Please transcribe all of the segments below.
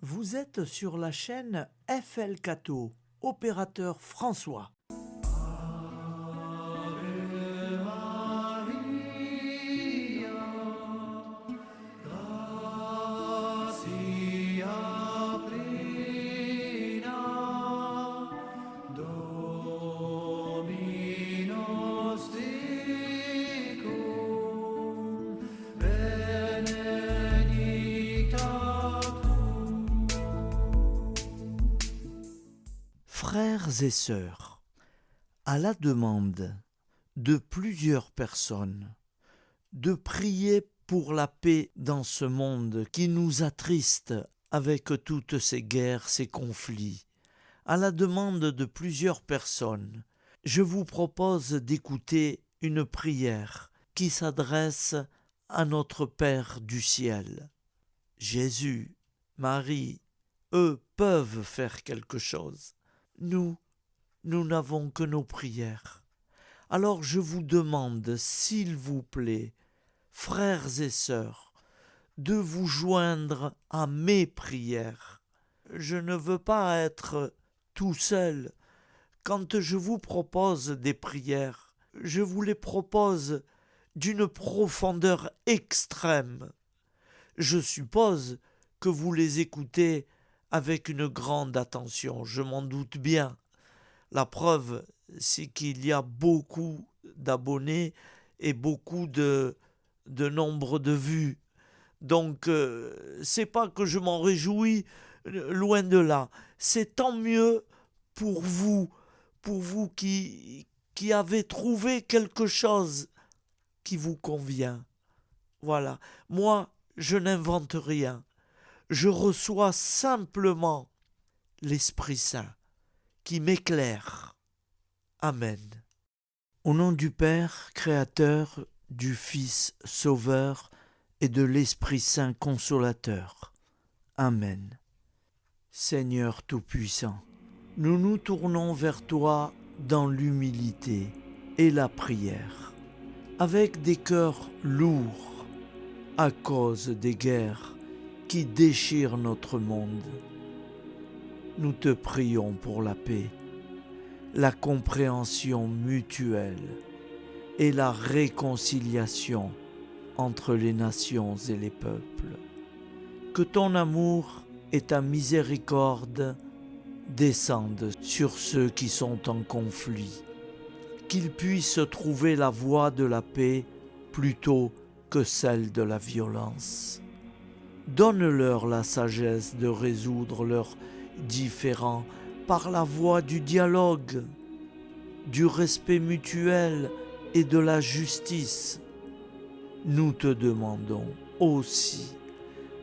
Vous êtes sur la chaîne FL Cato, opérateur François. Frères et sœurs, à la demande de plusieurs personnes, de prier pour la paix dans ce monde qui nous attriste avec toutes ces guerres, ces conflits. À la demande de plusieurs personnes, je vous propose d'écouter une prière qui s'adresse à notre Père du ciel. Jésus, Marie, eux peuvent faire quelque chose. Nous n'avons que nos prières. Alors je vous demande, s'il vous plaît, frères et sœurs, de vous joindre à mes prières. Je ne veux pas être tout seul. Quand je vous propose des prières, je vous les propose d'une profondeur extrême. Je suppose que vous les écoutez avec une grande attention, je m'en doute bien. La preuve, c'est qu'il y a beaucoup d'abonnés et beaucoup de nombre de vues. Donc, c'est pas que je m'en réjouis, loin de là. C'est tant mieux pour vous qui avez trouvé quelque chose qui vous convient. Voilà. Moi, je n'invente rien. Je reçois simplement l'Esprit Saint qui m'éclaire. Amen. Au nom du Père, Créateur, du Fils, Sauveur et de l'Esprit Saint Consolateur. Amen. Seigneur Tout-Puissant, nous nous tournons vers toi dans l'humilité et la prière, avec des cœurs lourds à cause des guerres qui déchirent notre monde. Nous te prions pour la paix, la compréhension mutuelle et la réconciliation entre les nations et les peuples. Que ton amour et ta miséricorde descendent sur ceux qui sont en conflit, qu'ils puissent trouver la voie de la paix plutôt que celle de la violence. Donne-leur la sagesse de résoudre leurs différends par la voie du dialogue, du respect mutuel et de la justice. Nous te demandons aussi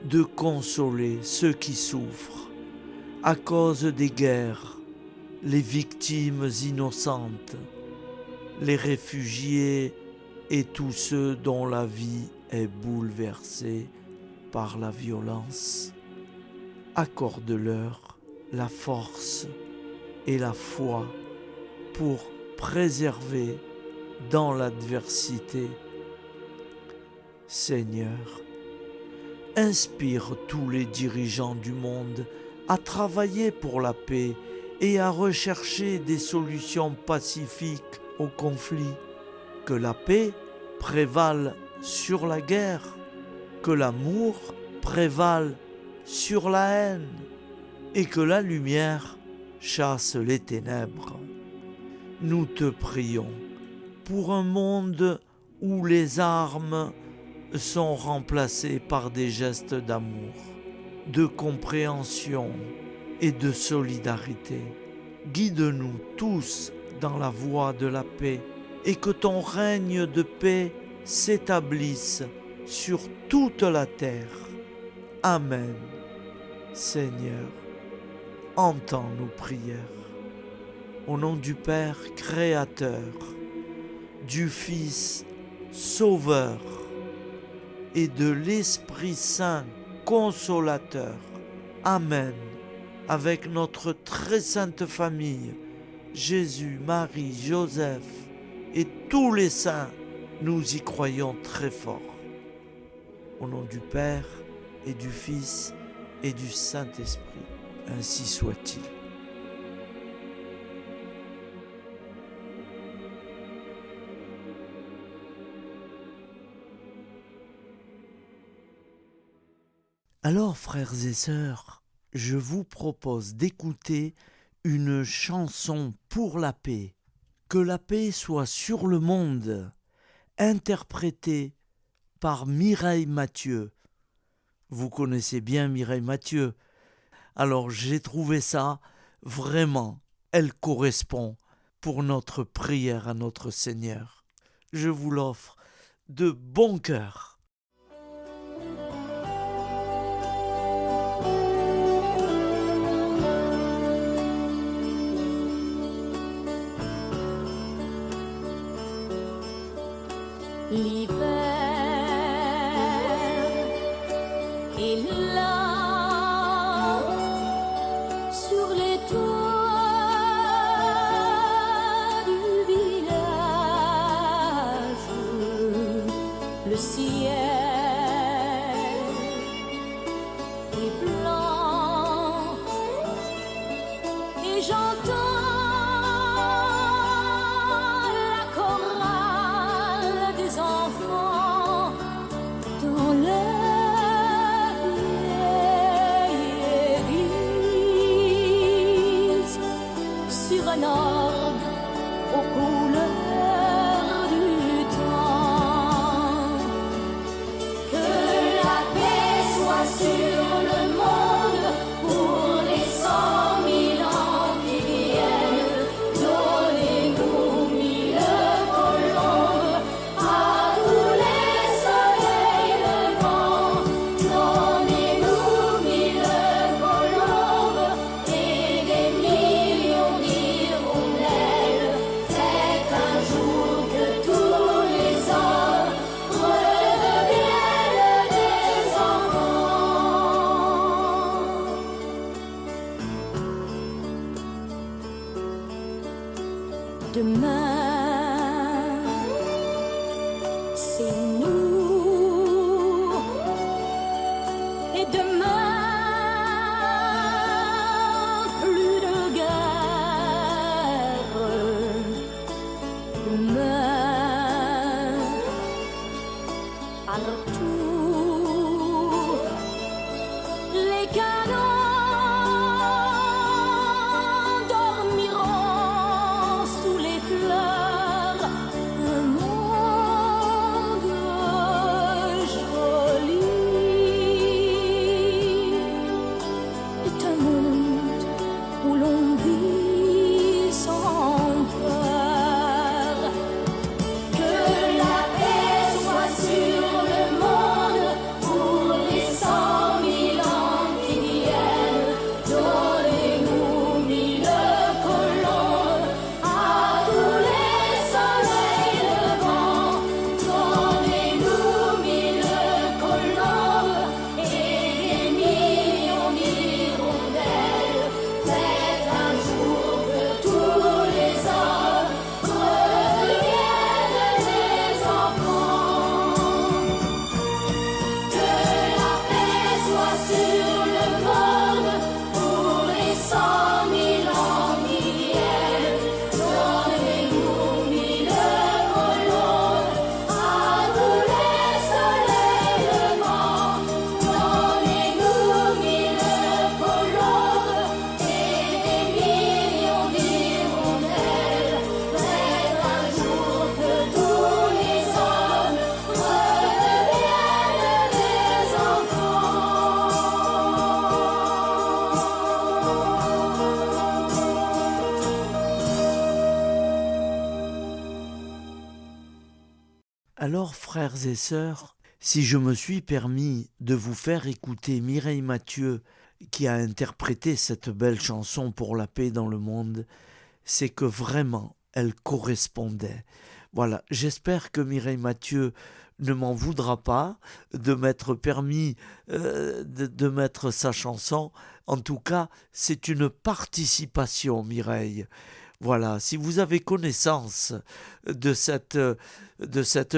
de consoler ceux qui souffrent à cause des guerres, les victimes innocentes, les réfugiés et tous ceux dont la vie est bouleversée par la violence. Accorde-leur la force et la foi pour préserver dans l'adversité. Seigneur, inspire tous les dirigeants du monde à travailler pour la paix et à rechercher des solutions pacifiques aux conflits. Que la paix prévale sur la guerre, que l'amour prévale sur la haine et que la lumière chasse les ténèbres. Nous te prions pour un monde où les armes sont remplacées par des gestes d'amour, de compréhension et de solidarité. Guide-nous tous dans la voie de la paix et que ton règne de paix s'établisse sur toute la terre. Amen. Seigneur, entends nos prières. Au nom du Père Créateur, du Fils Sauveur et de l'Esprit Saint Consolateur. Amen. Avec notre très sainte famille, Jésus, Marie, Joseph et tous les saints, nous y croyons très fort. Au nom du Père et du Fils et du Saint-Esprit. Ainsi soit-il. Alors, frères et sœurs, je vous propose d'écouter une chanson pour la paix. Que la paix soit sur le monde, interprétée par Mireille Mathieu. Vous connaissez bien Mireille Mathieu. Alors j'ai trouvé ça vraiment, elle correspond pour notre prière à notre Seigneur. Je vous l'offre de bon cœur. L'hiver est là sur les toits du village. Le ciel est blanc et j'entends un orgue aux couleurs du temps. Que la paix soit sur le monde pour les 100 000 ans qui viennent. Donnez-nous 1000 colombes à tous les soleils levants. Donnez-nous 1000 colombes et des millions d'hirondelles. Faites un jour que tous les hommes redeviennent des enfants. Demain, c'est nous. Et demain, plus de guerre. Demain, à notre tour, les canons dormiront sous les fleurs. Un monde joli est un monde où l'on vit sans peur. Que la paix soit sur le monde pour les 100 000 ans qui viennent. Donnez-nous 1000 colombes à tous les soleils levants. Donnez-nous 1000 colombes et des millions d'hirondelles. Faites un jour que tous les hommes redeviennent des enfants. Que la paix soit sur le monde pour les 100 000 ans qui viennent. Donnez-nous 1000 colombes à tous les soleils levants. Donnez-nous 1000 colombes et des millions d'hirondelles. Faites un jour que tous les hommes redeviennent des enfants. Alors, frères et sœurs, si je me suis permis de vous faire écouter Mireille Mathieu qui a interprété cette belle chanson pour la paix dans le monde, c'est que vraiment elle correspondait. Voilà, j'espère que Mireille Mathieu ne m'en voudra pas de m'être permis de mettre sa chanson. En tout cas, c'est une participation, Mireille. Voilà, si vous avez connaissance de cette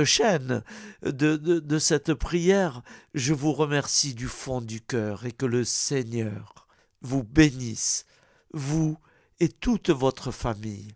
chaîne, de cette prière, je vous remercie du fond du cœur et que le Seigneur vous bénisse, vous et toute votre famille.